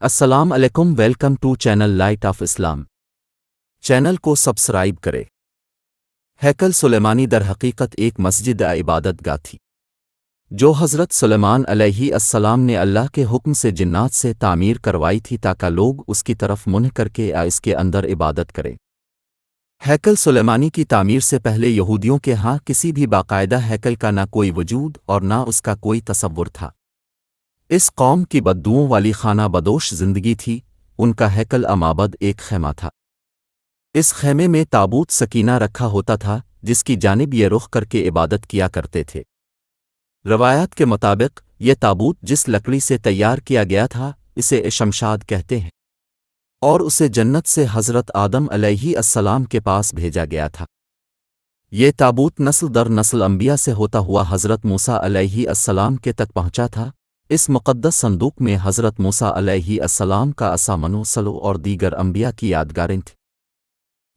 السلام علیکم، welcome to channel light of Islam. Channel کو سبسکرائب کرے۔ ہیکل سلیمانی در حقیقت ایک مسجد عبادت گاہ تھی جو حضرت سلیمان علیہ السلام نے اللہ کے حکم سے جنات سے تعمیر کروائی تھی تاکہ لوگ اس کی طرف منہ کر کے اس کے اندر عبادت کریں۔ ہیکل سلیمانی کی تعمیر سے پہلے یہودیوں کے ہاں کسی بھی باقاعدہ ہیکل کا نہ کوئی وجود اور نہ اس کا کوئی تصور تھا۔ اس قوم کی بددعوں والی خانہ بدوش زندگی تھی۔ ان کا ہیکل معبد ایک خیمہ تھا۔ اس خیمے میں تابوت سکینہ رکھا ہوتا تھا جس کی جانب یہ رخ کر کے عبادت کیا کرتے تھے۔ روایات کے مطابق یہ تابوت جس لکڑی سے تیار کیا گیا تھا اسے شمشاد کہتے ہیں، اور اسے جنت سے حضرت آدم علیہ السلام کے پاس بھیجا گیا تھا۔ یہ تابوت نسل در نسل انبیاء سے ہوتا ہوا حضرت موسیٰ علیہ السلام کے تک پہنچا تھا۔ اس مقدس صندوق میں حضرت موسیٰ علیہ السلام کا عصا منو سلو اور دیگر انبیاء کی یادگاریں تھیں۔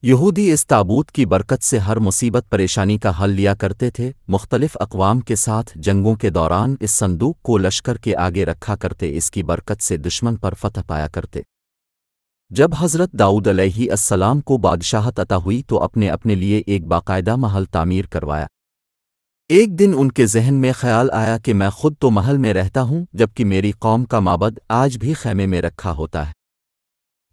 یہودی اس تابوت کی برکت سے ہر مصیبت پریشانی کا حل لیا کرتے تھے۔ مختلف اقوام کے ساتھ جنگوں کے دوران اس صندوق کو لشکر کے آگے رکھا کرتے، اس کی برکت سے دشمن پر فتح پایا کرتے۔ جب حضرت داؤد علیہ السلام کو بادشاہت عطا ہوئی تو اپنے لیے ایک باقاعدہ محل تعمیر کروایا۔ ایک دن ان کے ذہن میں خیال آیا کہ میں خود تو محل میں رہتا ہوں جبکہ میری قوم کا معبد آج بھی خیمے میں رکھا ہوتا ہے۔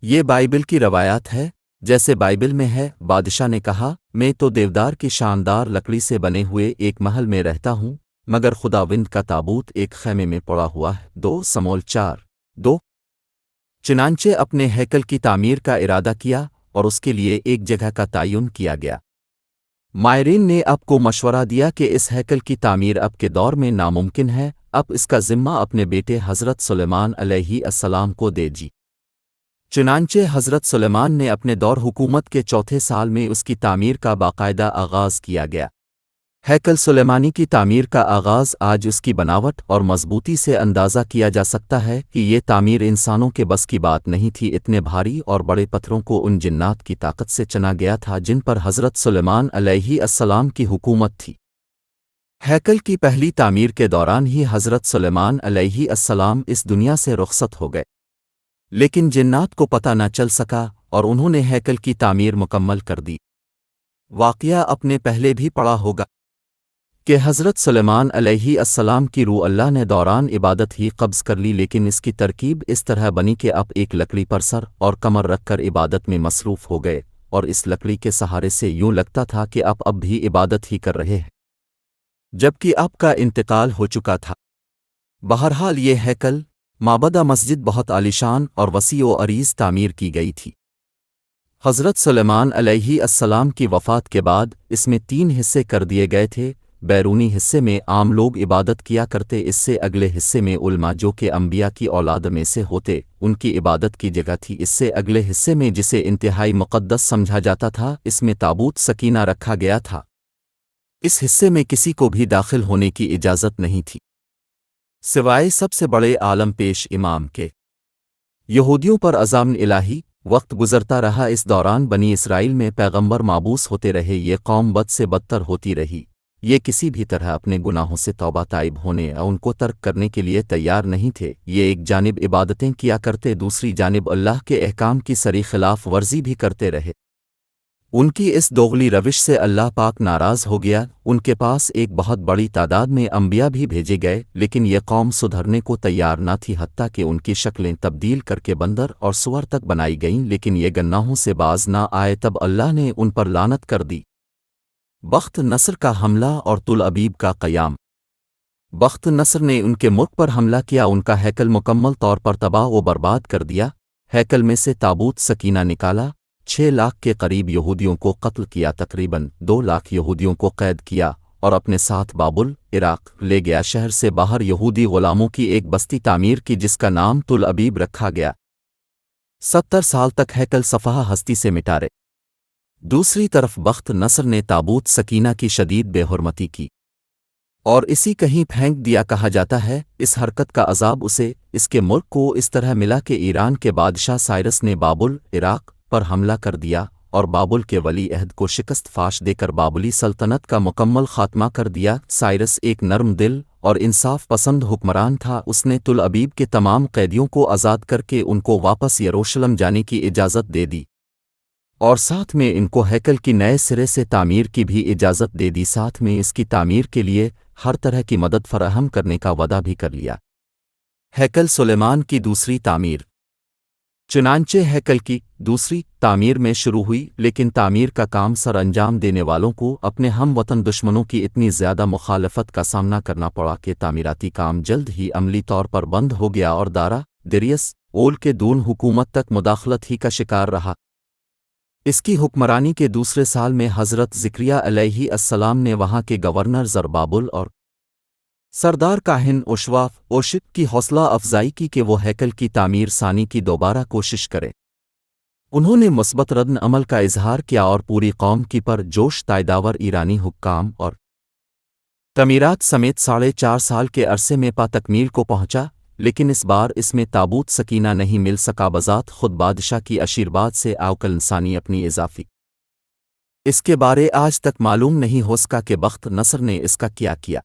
یہ بائبل کی روایات ہے۔ جیسے بائبل میں ہے، بادشاہ نے کہا، میں تو دیودار کی شاندار لکڑی سے بنے ہوئے ایک محل میں رہتا ہوں، مگر خداوند کا تابوت ایک خیمے میں پڑا ہوا ہے۔ 2 سموئیل 4:2۔ چنانچہ اپنے ہیکل کی تعمیر کا ارادہ کیا اور اس کے لیے ایک جگہ کا تعین کیا گیا۔ ماہرین نے اب کو مشورہ دیا کہ اس ہیکل کی تعمیر اب کے دور میں ناممکن ہے، اب اس کا ذمہ اپنے بیٹے حضرت سلیمان علیہ السلام کو دے دی۔ چنانچہ حضرت سلیمان نے اپنے دور حکومت کے 4 سال میں اس کی تعمیر کا باقاعدہ آغاز کیا گیا۔ ہیکل سلیمانی کی تعمیر کا آغاز آج اس کی بناوٹ اور مضبوطی سے اندازہ کیا جا سکتا ہے کہ یہ تعمیر انسانوں کے بس کی بات نہیں تھی۔ اتنے بھاری اور بڑے پتھروں کو ان جنات کی طاقت سے چنا گیا تھا جن پر حضرت سلیمان علیہ السلام کی حکومت تھی۔ ہیکل کی پہلی تعمیر کے دوران ہی حضرت سلیمان علیہ السلام اس دنیا سے رخصت ہو گئے، لیکن جنات کو پتہ نہ چل سکا اور انہوں نے ہیکل کی تعمیر مکمل کر دی۔ واقعہ اپنے پہلے بھی پڑا ہوگا کہ حضرت سلیمان علیہ السلام کی روح اللہ نے دوران عبادت ہی قبض کر لی، لیکن اس کی ترکیب اس طرح بنی کہ آپ ایک لکڑی پر سر اور کمر رکھ کر عبادت میں مصروف ہو گئے، اور اس لکڑی کے سہارے سے یوں لگتا تھا کہ آپ اب بھی عبادت ہی کر رہے ہیں جبکہ آپ کا انتقال ہو چکا تھا۔ بہرحال یہ ہیکل معبدہ مسجد بہت عالیشان اور وسیع و عریض تعمیر کی گئی تھی۔ حضرت سلیمان علیہ السلام کی وفات کے بعد اس میں 3 حصے کر دیے گئے تھے۔ بیرونی حصے میں عام لوگ عبادت کیا کرتے، اس سے اگلے حصے میں علماء جو کہ انبیاء کی اولاد میں سے ہوتے ان کی عبادت کی جگہ تھی، اس سے اگلے حصے میں جسے انتہائی مقدس سمجھا جاتا تھا اس میں تابوت سکینہ رکھا گیا تھا۔ اس حصے میں کسی کو بھی داخل ہونے کی اجازت نہیں تھی سوائے سب سے بڑے عالم پیش امام کے۔ یہودیوں پر عذاب الہی وقت گزرتا رہا۔ اس دوران بنی اسرائیل میں پیغمبر مابعوث ہوتے رہے۔ یہ قوم بد سے بدتر ہوتی رہی۔ یہ کسی بھی طرح اپنے گناہوں سے توبہ طائب ہونے اور ان کو ترک کرنے کے لیے تیار نہیں تھے۔ یہ ایک جانب عبادتیں کیا کرتے، دوسری جانب اللہ کے احکام کی سری خلاف ورزی بھی کرتے رہے۔ ان کی اس دوغلی روش سے اللہ پاک ناراض ہو گیا۔ ان کے پاس ایک بہت بڑی تعداد میں انبیاء بھی بھیجے گئے، لیکن یہ قوم سدھرنے کو تیار نہ تھی، حتیٰ کہ ان کی شکلیں تبدیل کر کے بندر اور سور تک بنائی گئیں، لیکن یہ گناہوں سے باز نہ آئے۔ تب اللہ نے ان پر لعنت کر دی۔ بخت نصر کا حملہ اور تل ابیب کا قیام۔ بخت نصر نے ان کے ملک پر حملہ کیا، ان کا ہیکل مکمل طور پر تباہ و برباد کر دیا۔ ہیکل میں سے تابوت سکینہ نکالا، 6 لاکھ کے قریب یہودیوں کو قتل کیا، تقریباً 2 لاکھ یہودیوں کو قید کیا اور اپنے ساتھ بابل عراق لے گیا۔ شہر سے باہر یہودی غلاموں کی ایک بستی تعمیر کی جس کا نام تل ابیب رکھا گیا۔ 70 سال تک ہیکل صفحہ ہستی سے مٹارے۔ دوسری طرف بخت نصر نے تابوت سکینہ کی شدید بے حرمتی کی اور اسی کہیں پھینک دیا۔ کہا جاتا ہے اس حرکت کا عذاب اسے اس کے ملک کو اس طرح ملا کہ ایران کے بادشاہ سائرس نے بابل عراق پر حملہ کر دیا اور بابل کے ولی عہد کو شکست فاش دے کر بابلی سلطنت کا مکمل خاتمہ کر دیا۔ سائرس ایک نرم دل اور انصاف پسند حکمران تھا۔ اس نے تل ابیب کے تمام قیدیوں کو آزاد کر کے ان کو واپس یروشلم جانے کی اجازت دے دی، اور ساتھ میں ان کو ہیکل کی نئے سرے سے تعمیر کی بھی اجازت دے دی، ساتھ میں اس کی تعمیر کے لیے ہر طرح کی مدد فراہم کرنے کا وعدہ بھی کر لیا۔ ہیکل سلیمان کی دوسری تعمیر۔ چنانچہ ہیکل کی دوسری تعمیر میں شروع ہوئی، لیکن تعمیر کا کام سر انجام دینے والوں کو اپنے ہم وطن دشمنوں کی اتنی زیادہ مخالفت کا سامنا کرنا پڑا کہ تعمیراتی کام جلد ہی عملی طور پر بند ہو گیا اور دارا دریس اول کے دون حکومت تک مداخلت ہی کا شکار رہا۔ اس کی حکمرانی کے دوسرے سال میں حضرت زکریہ علیہ السلام نے وہاں کے گورنر زربابل اور سردار کاہن اوشواف اوشت کی حوصلہ افزائی کی کہ وہ ہیکل کی تعمیر ثانی کی دوبارہ کوشش کرے۔ انہوں نے مثبت ردن عمل کا اظہار کیا اور پوری قوم کی پر جوش تائیداور ایرانی حکام اور تعمیرات سمیت 4.5 سال کے عرصے میں پا تکمیل کو پہنچا، لیکن اس بار اس میں تابوت سکینہ نہیں مل سکا۔ بذات خود بادشاہ کی آشیرواد سے آوکل انسانی اپنی اضافی اس کے بارے آج تک معلوم نہیں ہو سکا کہ بخت نصر نے اس کا کیا کیا۔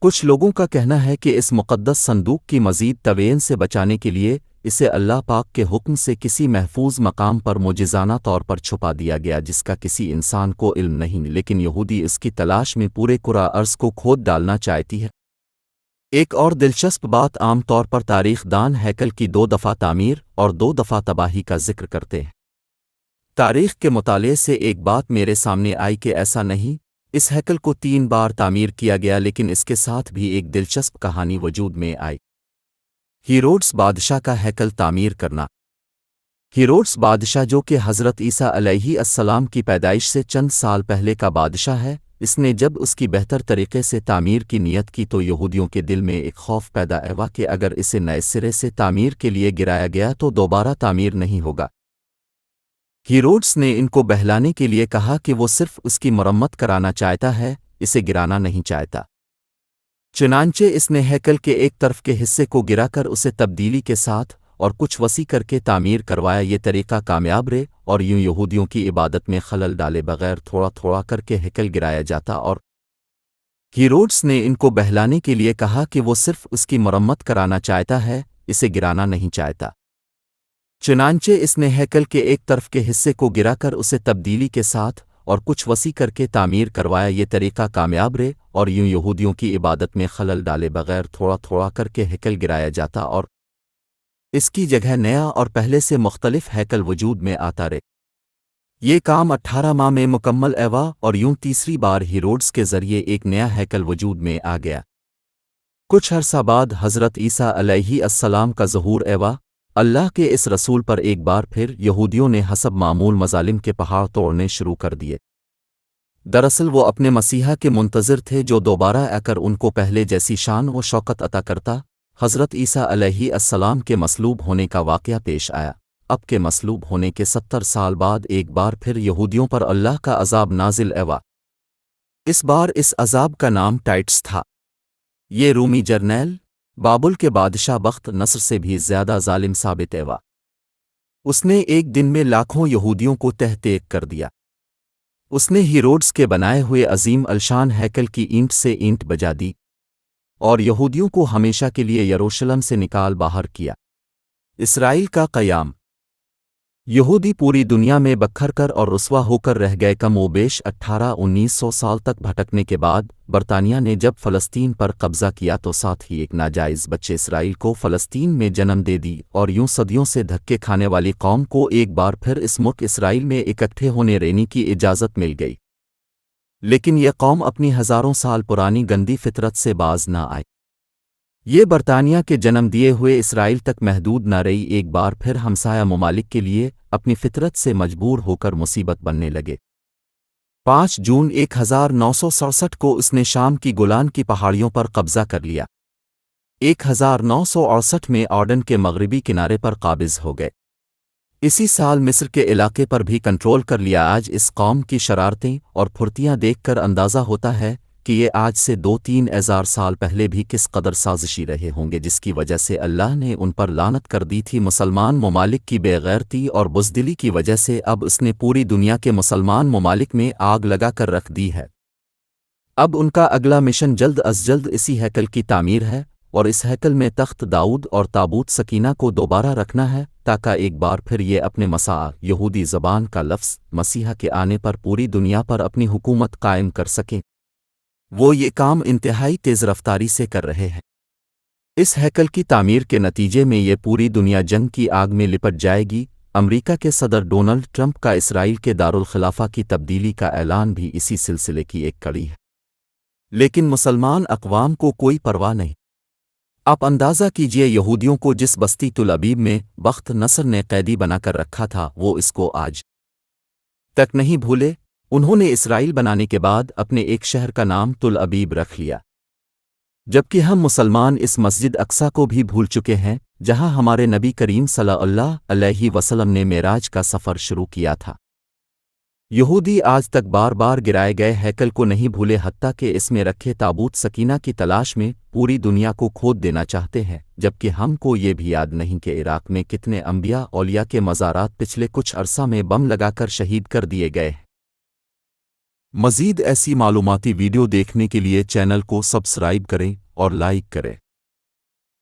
کچھ لوگوں کا کہنا ہے کہ اس مقدس صندوق کی مزید توین سے بچانے کے لیے اسے اللہ پاک کے حکم سے کسی محفوظ مقام پر معجزانہ طور پر چھپا دیا گیا جس کا کسی انسان کو علم نہیں، لیکن یہودی اس کی تلاش میں پورے کرہ ارض کو کھود ڈالنا چاہتی ہے۔ ایک اور دلچسپ بات، عام طور پر تاریخ دان ہیکل کی 2 دفعہ تعمیر اور 2 دفعہ تباہی کا ذکر کرتے ہیں۔ تاریخ کے مطالعے سے ایک بات میرے سامنے آئی کہ ایسا نہیں، اس ہیکل کو 3 بار تعمیر کیا گیا، لیکن اس کے ساتھ بھی ایک دلچسپ کہانی وجود میں آئی۔ ہیروڈس بادشاہ کا ہیکل تعمیر کرنا۔ ہیروڈس بادشاہ جو کہ حضرت عیسیٰ علیہ السلام کی پیدائش سے چند سال پہلے کا بادشاہ ہے، اس نے جب اس کی بہتر طریقے سے تعمیر کی نیت کی تو یہودیوں کے دل میں ایک خوف پیدا ہوا کہ اگر اسے نئے سرے سے تعمیر کے لیے گرایا گیا تو دوبارہ تعمیر نہیں ہوگا۔ ہیروڈس نے ان کو بہلانے کے لیے کہا کہ وہ صرف اس کی مرمت کرانا چاہتا ہے، اسے گرانا نہیں چاہتا۔ چنانچہ اس نے ہیکل کے ایک طرف کے حصے کو گرا کر اسے تبدیلی کے ساتھ اور کچھ وسیع کر کے تعمیر کروایا۔ یہ طریقہ کامیاب رہے اور یوں یہودیوں کی عبادت میں خلل ڈالے بغیر تھوڑا تھوڑا کر کے ہیکل گرایا جاتا، اور ہیروڈس نے ان کو بہلانے کے لیے کہا کہ وہ صرف اس کی مرمت کرانا چاہتا ہے، اسے گرانا نہیں چاہتا۔ چنانچہ اس نے ہیکل کے ایک طرف کے حصے کو گرا کر اسے تبدیلی کے ساتھ اور کچھ وسیع کر کے تعمیر کروایا۔ یہ طریقہ کامیاب رہے اور یوں یہودیوں کی عبادت میں خلل ڈالے بغیر تھوڑا تھوڑا کر کے ہیکل گرایا جاتا اور اس کی جگہ نیا اور پہلے سے مختلف ہیکل وجود میں آتا رہے۔ یہ کام 18 ماہ میں مکمل ہوا اور یوں تیسری بار ہیروڈس کے ذریعے ایک نیا ہیکل وجود میں آ گیا۔ کچھ عرصہ بعد حضرت عیسیٰ علیہ السلام کا ظہور ہوا۔ اللہ کے اس رسول پر ایک بار پھر یہودیوں نے حسب معمول مظالم کے پہاڑ توڑنے شروع کر دیے۔ دراصل وہ اپنے مسیحا کے منتظر تھے جو دوبارہ آ کر ان کو پہلے جیسی شان و شوکت عطا کرتا۔ حضرت عیسیٰ علیہ السلام کے مصلوب ہونے کا واقعہ پیش آیا۔ اب کے مصلوب ہونے کے 70 سال بعد ایک بار پھر یہودیوں پر اللہ کا عذاب نازل ہوا۔ اس بار اس عذاب کا نام ٹائٹس تھا۔ یہ رومی جرنیل بابل کے بادشاہ بخت نصر سے بھی زیادہ ظالم ثابت ہوا۔ اس نے ایک دن میں لاکھوں یہودیوں کو تہ تیک کر دیا۔ اس نے ہیروڈس کے بنائے ہوئے عظیم الشان ہیکل کی اینٹ سے اینٹ بجا دی اور یہودیوں کو ہمیشہ کے لیے یروشلم سے نکال باہر کیا۔ اسرائیل کا قیام۔ یہودی پوری دنیا میں بکھر کر اور رسوا ہو کر رہ گئے۔ کم و بیش 1800-1900 سال تک بھٹکنے کے بعد برطانیہ نے جب فلسطین پر قبضہ کیا تو ساتھ ہی ایک ناجائز بچے اسرائیل کو فلسطین میں جنم دے دی، اور یوں صدیوں سے دھکے کھانے والی قوم کو ایک بار پھر اس ملک اسرائیل میں اکٹھے ہونے رہنے کی اجازت مل گئی۔ لیکن یہ قوم اپنی ہزاروں سال پرانی گندی فطرت سے باز نہ آئی۔ یہ برطانیہ کے جنم دیے ہوئے اسرائیل تک محدود نہ رہی، ایک بار پھر ہمسایہ ممالک کے لیے اپنی فطرت سے مجبور ہو کر مصیبت بننے لگے۔ 5 جون 1967 کو اس نے شام کی گولان کی پہاڑیوں پر قبضہ کر لیا۔ 1968 میں اردن کے مغربی کنارے پر قابض ہو گئے۔ اسی سال مصر کے علاقے پر بھی کنٹرول کر لیا۔ آج اس قوم کی شرارتیں اور پھرتیاں دیکھ کر اندازہ ہوتا ہے کہ یہ آج سے 2-3 ہزار سال پہلے بھی کس قدر سازشی رہے ہوں گے، جس کی وجہ سے اللہ نے ان پر لعنت کر دی تھی۔ مسلمان ممالک کی بے غیرتی اور بزدلی کی وجہ سے اب اس نے پوری دنیا کے مسلمان ممالک میں آگ لگا کر رکھ دی ہے۔ اب ان کا اگلا مشن جلد از جلد اسی ہیکل کی تعمیر ہے، اور اس ہیکل میں تخت داؤد اور تابوت سکینہ کو دوبارہ رکھنا ہے تاکہ ایک بار پھر یہ اپنے مسیح یہودی زبان کا لفظ مسیح کے آنے پر پوری دنیا پر اپنی حکومت قائم کر سکیں۔ وہ یہ کام انتہائی تیز رفتاری سے کر رہے ہیں۔ اس ہیکل کی تعمیر کے نتیجے میں یہ پوری دنیا جنگ کی آگ میں لپٹ جائے گی۔ امریکہ کے صدر ڈونلڈ ٹرمپ کا اسرائیل کے دارالخلافہ کی تبدیلی کا اعلان بھی اسی سلسلے کی ایک کڑی ہے، لیکن مسلمان اقوام کو کوئی پرواہ نہیں۔ آپ اندازہ کیجئے یہودیوں کو جس بستی تل ابیب میں بخت نصر نے قیدی بنا کر رکھا تھا، وہ اس کو آج تک نہیں بھولے۔ انہوں نے اسرائیل بنانے کے بعد اپنے ایک شہر کا نام تل ابیب رکھ لیا، جبکہ ہم مسلمان اس مسجد اقصی کو بھی بھول چکے ہیں جہاں ہمارے نبی کریم صلی اللہ علیہ وسلم نے معراج کا سفر شروع کیا تھا۔ یہودی آج تک بار بار گرائے گئے ہیکل کو نہیں بھولے، حتیٰ کہ اس میں رکھے تابوت سکینہ کی تلاش میں پوری دنیا کو کھود دینا چاہتے ہیں، جبکہ ہم کو یہ بھی یاد نہیں کہ عراق میں کتنے انبیاء اولیاء کے مزارات پچھلے کچھ عرصہ میں بم لگا کر شہید کر دیے گئے۔ مزید ایسی معلوماتی ویڈیو دیکھنے کے لیے چینل کو سبسکرائب کریں اور لائک کریں۔